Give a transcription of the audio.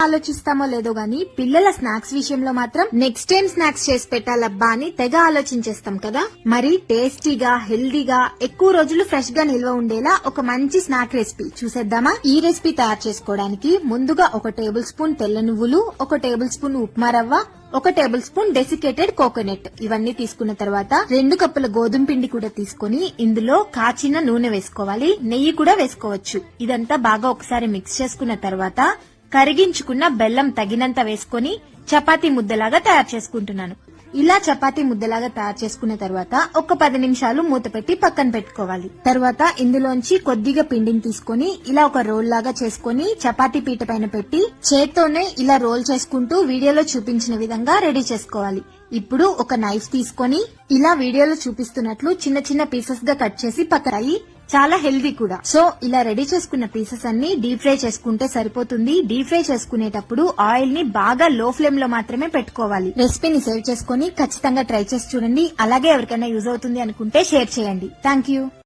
ఆలోచిస్తామో లేదో గానీ పిల్లల స్నాక్స్ విషయంలో మాత్రం నెక్స్ట్ టైం స్నాక్స్ చేసి పెట్టాలబ్బా అని తెగ ఆలోచించేస్తాం కదా. మరి టేస్టీగా హెల్దీగా ఎక్కువ రోజులు ఫ్రెష్ గా నిల్వ ఉండేలా ఒక మంచి స్నాక్ రెసిపీ చూసేద్దామా. ఈ రెసిపీ తయారు చేసుకోవడానికి ముందుగా 1 టేబుల్ స్పూన్ తెల్ల నువ్వులు, 1 టేబుల్ స్పూన్ ఉప్మా రవ్వ, 1 టేబుల్ స్పూన్ డెసికేటెడ్ కోకోనట్ ఇవన్నీ తీసుకున్న తర్వాత 2 కప్పుల గోధుమ పిండి కూడా తీసుకుని ఇందులో కాచిన నూనె వేసుకోవాలి. నెయ్యి కూడా వేసుకోవచ్చు. ఇదంతా బాగా ఒకసారి మిక్స్ చేసుకున్న తర్వాత కరిగించుకున్న బెల్లం తగినంత వేసుకుని చపాతీ ముద్దలాగా తయారు చేసుకుంటున్నాను. ఇలా చపాతీ ముద్దలాగా తయారు చేసుకున్న తర్వాత ఒక 10 నిమిషాలు మూత పెట్టి పక్కన పెట్టుకోవాలి. తర్వాత ఇందులోంచి కొద్దిగా పిండిని తీసుకుని ఇలా ఒక రోల్ లాగా చేసుకుని చపాతీ పీట పైన పెట్టి చేత్తోనే ఇలా రోల్ చేసుకుంటూ వీడియోలో చూపించిన విధంగా రెడీ చేసుకోవాలి. ఇప్పుడు ఒక నైఫ్ తీసుకొని ఇలా వీడియోలో చూపిస్తున్నట్లు చిన్న చిన్న పీసెస్ గా కట్ చేసి పక్కరాయి. చాలా హెల్దీ కూడా. సో ఇలా రెడీ చేసుకున్న పీసెస్ అన్ని డీప్ ఫ్రై చేసుకుంటే సరిపోతుంది. డీప్ ఫ్రై చేసుకునేటప్పుడు ఆయిల్ ని బాగా లో ఫ్లేమ్ లో మాత్రమే పెట్టుకోవాలి. రెసిపీని సేవ్ చేసుకుని ఖచ్చితంగా ట్రై చేసి చూడండి. అలాగే ఎవరికైనా యూజ్ అవుతుంది అనుకుంటే షేర్ చేయండి. Thank you.